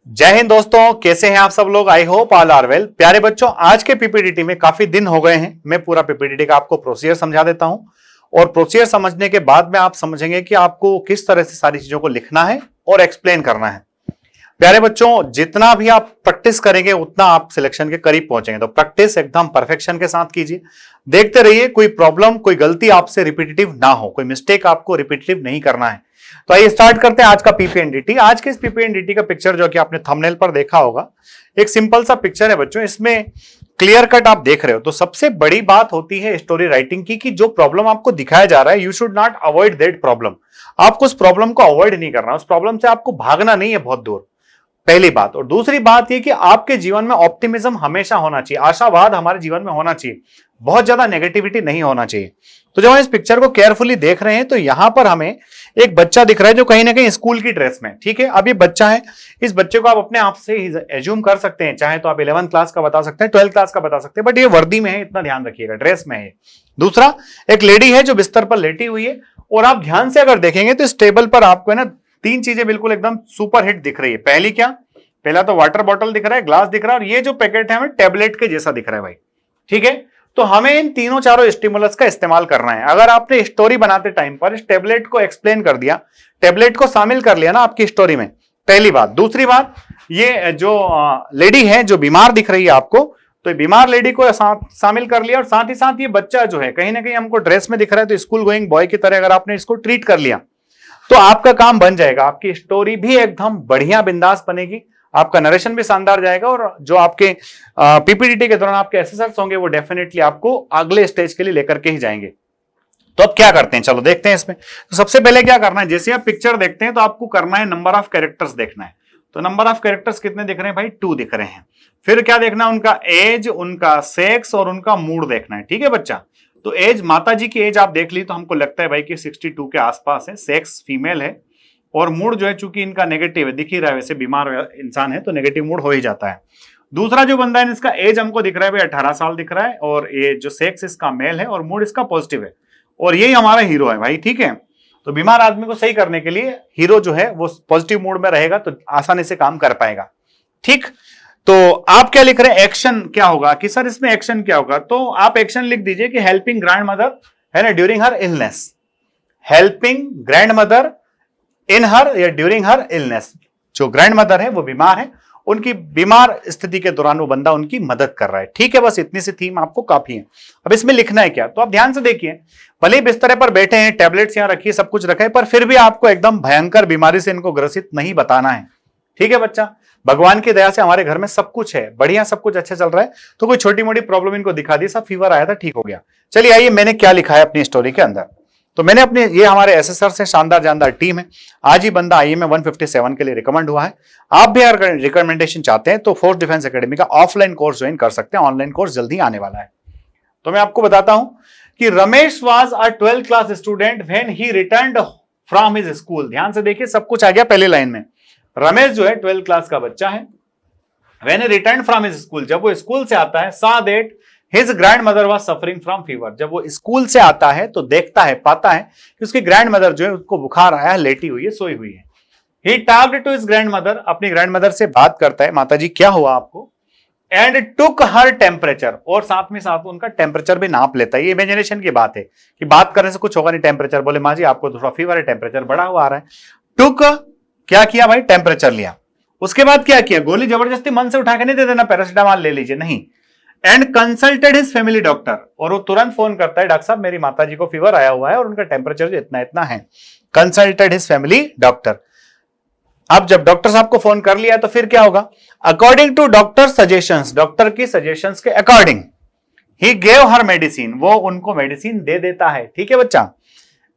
जय हिंद दोस्तों, कैसे हैं आप सब लोग। I hope all are well. प्यारे बच्चों, आज के पीपीटीटी में काफी दिन हो गए हैं। मैं पूरा पीपीटीटी का आपको प्रोसीजर समझा देता हूं और प्रोसीजर समझने के बाद में आप समझेंगे कि आपको किस तरह से सारी चीजों को लिखना है और एक्सप्लेन करना है। प्यारे बच्चों, जितना भी आप प्रैक्टिस करेंगे उतना आप सिलेक्शन के करीब पहुंचेंगे। तो प्रैक्टिस एकदम परफेक्शन के साथ कीजिए, देखते रहिए, कोई प्रॉब्लम कोई गलती आपसे रिपीटेटिव ना हो, कोई मिस्टेक आपको रिपीटेटिव नहीं करना है। तो आइए स्टार्ट करते हैं आज का पीपीएनडीटी। आज के इस पीपीएनडीटी का पिक्चर जो कि आपने थंबनेल पर देखा होगा, एक सिंपल सा पिक्चर है बच्चों। इसमें क्लियर कट आप देख रहे हो। तो सबसे बड़ी बात होती है स्टोरी राइटिंग की कि जो प्रॉब्लम आपको दिखाया जा रहा है, you should not avoid that problem. आपको उस प्रॉब्लम को अवॉइड नहीं करना, उस प्रॉब्लम से आपको भागना नहीं है बहुत दूर, पहली बात। और दूसरी बात यह कि आपके जीवन में ऑप्टिमिज्म हमेशा होना चाहिए, आशावाद हमारे जीवन में होना चाहिए, बहुत ज्यादा नेगेटिविटी नहीं होना चाहिए। तो जब हम इस पिक्चर को केयरफुली देख रहे हैं तो यहां पर हमें एक बच्चा दिख रहा है जो कहीं ना कहीं स्कूल की ड्रेस में, ठीक है। अब ये बच्चा है, इस बच्चे को आप अपने आप से एज्यूम कर सकते हैं, चाहे तो आप 11th क्लास का बता सकते हैं, 12th क्लास का बता सकते हैं, बट ये वर्दी में है, इतना ध्यान रखिएगा, ड्रेस में है। दूसरा, एक लेडी है जो बिस्तर पर लेटी हुई है और आप ध्यान से अगर देखेंगे तो इस टेबल पर आपको है ना तीन चीजें बिल्कुल एकदम सुपर हिट दिख रही है। पहली क्या, पहला तो वाटर बॉटल दिख रहा है, ग्लास दिख रहा है, और ये जो पैकेट है हमें टेबलेट के जैसा दिख रहा है भाई, ठीक है। तो हमें इन तीनों चारों स्टिमुलस का इस्तेमाल करना है। अगर आपने स्टोरी बनाते टाइम पर इस टेबलेट को एक्सप्लेन कर दिया, टेबलेट को शामिल कर लिया ना आपकी स्टोरी में, पहली बात। दूसरी बात, ये जो लेडी है जो बीमार दिख रही है आपको, तो बीमार लेडी को शामिल कर लिया, और साथ ही साथ ये बच्चा जो है कहीं ना कहीं हमको ड्रेस में दिख रहा है, तो स्कूल गोइंग बॉय की तरह अगर आपने इसको ट्रीट कर लिया तो आपका काम बन जाएगा। आपकी स्टोरी भी एकदम बढ़िया बिंदास बनेगी, आपका नरेशन भी शानदार जाएगा, और जो आपके पीपीटीटी के दौरान आपके एसेसर्स होंगे वो डेफिनेटली आपको अगले स्टेज के लिए लेकर के ही जाएंगे। तो अब क्या करते हैं, चलो देखते हैं इसमें। तो सबसे पहले क्या करना है, जैसे आप पिक्चर देखते हैं तो आपको करना है नंबर ऑफ कैरेक्टर्स देखना है। तो नंबर ऑफ कैरेक्टर्स कितने दिख रहे हैं भाई, 2 दिख रहे हैं। फिर क्या देखना है, उनका एज, उनका सेक्स और उनका मूड देखना है, ठीक है बच्चा। तो एज, माता जी की एज आप देख ली तो हमको लगता है भाई कि 62 के आसपास है, सेक्स फीमेल है, और मूड जो है चूंकि इनका नेगेटिव है, दिख ही रहा है, वैसे बीमार इंसान है तो नेगेटिव मूड हो ही जाता है। दूसरा जो बंदा है इसका एज हमको दिख रहा है भाई 18 साल दिख रहा है, और ये जो सेक्स इसका मेल है और मूड इसका पॉजिटिव है, और यही हमारा हीरो है भाई, ठीक है। तो बीमार आदमी को सही करने के लिए हीरो जो है वो पॉजिटिव मूड में रहेगा तो आसानी से काम कर पाएगा, ठीक। तो आप क्या लिख रहे हैं, एक्शन क्या होगा कि सर इसमें एक्शन क्या होगा, तो आप एक्शन लिख दीजिए कि हेल्पिंग ग्रैंड मदर है ना during her illness, helping grandmother in her या ड्यूरिंग हर इलनेस। जो ग्रैंड मदर है वो बीमार है, उनकी बीमार स्थिति के दौरान वो बंदा उनकी मदद कर रहा है, ठीक है। बस इतनी सी थीम आपको काफी है। अब इसमें लिखना है क्या, तो आप ध्यान से देखिए, भले ही बिस्तर पर बैठे हैं, टैबलेट्स यहां रखिए, सब कुछ रखा है, पर फिर भी आपको एकदम भयंकर बीमारी से इनको ग्रसित नहीं बताना है, ठीक है बच्चा। भगवान की दया से हमारे घर में सब कुछ है, बढ़िया, सब कुछ अच्छा चल रहा है, तो कोई छोटी मोटी प्रॉब्लम इनको दिखा दी, सब फीवर आया था, ठीक हो गया। चलिए आइए, मैंने क्या लिखा है अपनी स्टोरी के अंदर। तो मैंने अपने, ये हमारे एसेसर से शानदार जानदार टीम है, आज ही बंदा आईएमए 157 के लिए रिकमेंड हुआ है। आप भी अगर रिकमेंडेशन चाहते हैं तो फोर्स डिफेंस एकेडमी का ऑफलाइन कोर्स ज्वाइन कर सकते हैं, ऑनलाइन कोर्स जल्दी आने वाला है। तो मैं आपको बताता हूं कि Ramesh was a 12th class student when he returned from his school. ध्यान से देखिए, सब कुछ आ गया पहली लाइन में। रमेश जो है 12th क्लास का बच्चा है, when he returned from his school, जब वो स्कूल से आता है, saw that his grandmother was suffering from fever। जब वो स्कूल से आता है तो देखता है, पाता है कि उसकी ग्रैंड मदर जो है उसको बुखार आया है, लेटी हुई है, सोई हुई है। He talked to his grandmother, अपनी ग्रैंड मदर से बात करता है, माता जी क्या हुआ आपको, एंड took her temperature, और साथ में साथ उनका टेम्परेचर भी नाप लेता है। ये इमेजिनेशन की बात है कि बात करने से कुछ होगा नहीं, टेम्परेचर बोले माँ जी आपको थोड़ा फीवर है, टेम्परेचर बढ़ा हुआ आ रहा है। टुक, क्या किया भाई, टेम्परेचर लिया। उसके बाद क्या किया, गोली जबरदस्ती मन से उठा के नहीं दे देना, पैरासिटामॉल ले लीजिए, नहीं। And consulted his family doctor, और वो तुरंत फोन करता है, डॉक्टर साहब मेरी माता जी को फीवर आया हुआ है और उनका टेम्परेचर इतना इतना है। Consulted his family doctor. अब जब डॉक्टर साहब को फोन कर लिया तो फिर क्या होगा, according to doctor suggestions, doctor की सजेशंस के according, he gave her medicine, वो उनको मेडिसिन दे देता है, ठीक है बच्चा।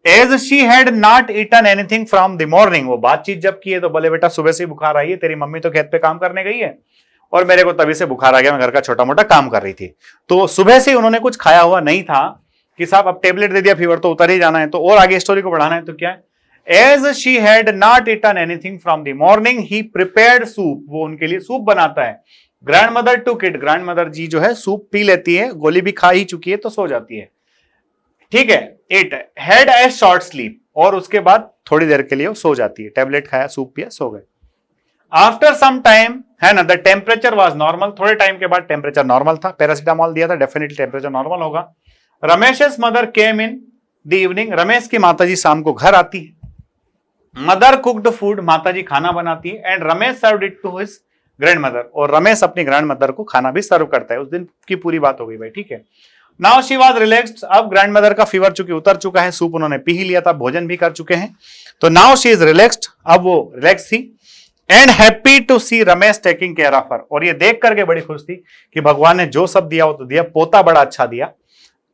As she had not eaten anything from the morning, वो बातचीत जब की है तो बोले बेटा सुबह से बुखार आई है, तेरी मम्मी तो खेत पे काम करने गई है और मेरे को तभी से बुखार आ गया, मैं घर का छोटा मोटा काम कर रही थी, तो सुबह से उन्होंने कुछ खाया हुआ नहीं था कि साहब अब टेबलेट दे दिया, फीवर तो उतर ही जाना है, तो और आगे स्टोरी को बढ़ाना है तो क्या है, as she had not eaten anything from the morning he prepared soup, वो उनके लिए सूप बनाता है। Grandmother to kid, grandmother ji जो है सूप पी लेती है, गोली भी खा ही चुकी है तो सो जाती है, ठीक है। 8 हैड ए शॉर्ट स्लीप, और उसके बाद थोड़ी देर के लिए वो सो जाती है, टेबलेट खाया, सूप पिया, सो गए। आफ्टर सम टाइम है ना, द टेम्परेचर वॉज नॉर्मल, थोड़े टाइम के बाद टेम्परेचर नॉर्मल था, पैरासिटामोल दिया था, डेफिनेटली टेम्परेचर नॉर्मल होगा। Ramesh mother came in the evening, Ramesh की माताजी शाम को घर आती है। मदर कुक्ड फूड, माताजी खाना बनाती है। And Ramesh served it to his grandmother, और रमेश अपनी ग्रैंड मदर को खाना भी सर्व करता है। उस दिन की पूरी बात हो गई भाई, ठीक है। नाउ शी वाज रिलैक्स्ड, अब ग्रैंड मदर का फीवर चूंकि उतर चुका है, सूप उन्होंने पी ही लिया था, भोजन भी कर चुके हैं, तो नाउ शी इज रिलैक्स्ड, अब वो रिलैक्स थी। And happy to see Ramesh taking care of her, और ये देख करके बड़ी खुश थी कि भगवान ने जो सब दिया वो तो दिया, पोता बड़ा अच्छा दिया,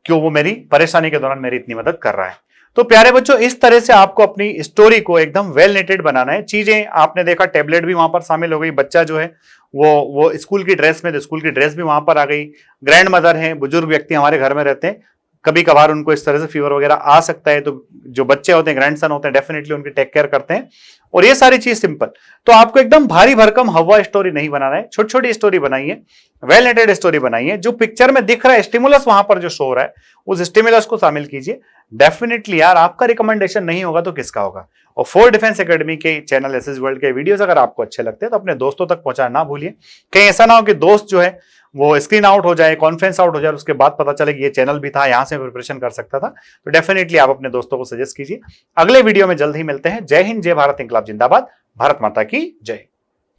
क्यों वो मेरी परेशानी के दौरान मेरी इतनी मदद कर रहा है। तो प्यारे बच्चों, इस तरह से आपको अपनी स्टोरी को एकदम वेल नेटेड बनाना है। चीजें आपने देखा, टेबलेट भी वहां पर शामिल हो गई, बच्चा जो है वो स्कूल की ड्रेस में, तो स्कूल की ड्रेस भी वहां पर आ गई। ग्रैंड मदर है, बुजुर्ग व्यक्ति हमारे घर में रहते हैं, कभी कभार उनको इस तरह से फीवर वगैरह आ सकता है, तो जो बच्चे होते हैं, ग्रैंडसन होते हैं, डेफिनेटली उनकी टेक केयर करते हैं। और ये सारी चीज सिंपल, तो आपको एकदम भारी भरकम हवा स्टोरी नहीं बनाना है, छोटी छोटी स्टोरी बनाइए, वेल नेटेड स्टोरी बनाइए। जो पिक्चर में दिख रहा है स्टिमुलस वहां पर जो शो हो रहा है, उस स्टिमुलस को शामिल कीजिए। डेफिनेटली यार, आपका रिकमेंडेशन नहीं होगा तो किसका होगा। और फोर डिफेंस एकेडमी के चैनल एसएस वर्ल्ड के वीडियोस अगर आपको अच्छे लगते हैं तो अपने दोस्तों तक पहुंचाना ना भूलिए। कहीं ऐसा ना हो कि दोस्त जो है वो स्क्रीन आउट हो जाए, कॉन्फ्रेंस आउट हो जाए, उसके बाद पता चले कि ये चैनल भी था, यहां से प्रिपरेशन कर सकता था। तो डेफिनेटली आप अपने दोस्तों को सजेस्ट कीजिए। अगले वीडियो में जल्द ही मिलते हैं। जय हिंद, जय भारत, इंकलाब जिंदाबाद, भारत माता की जय।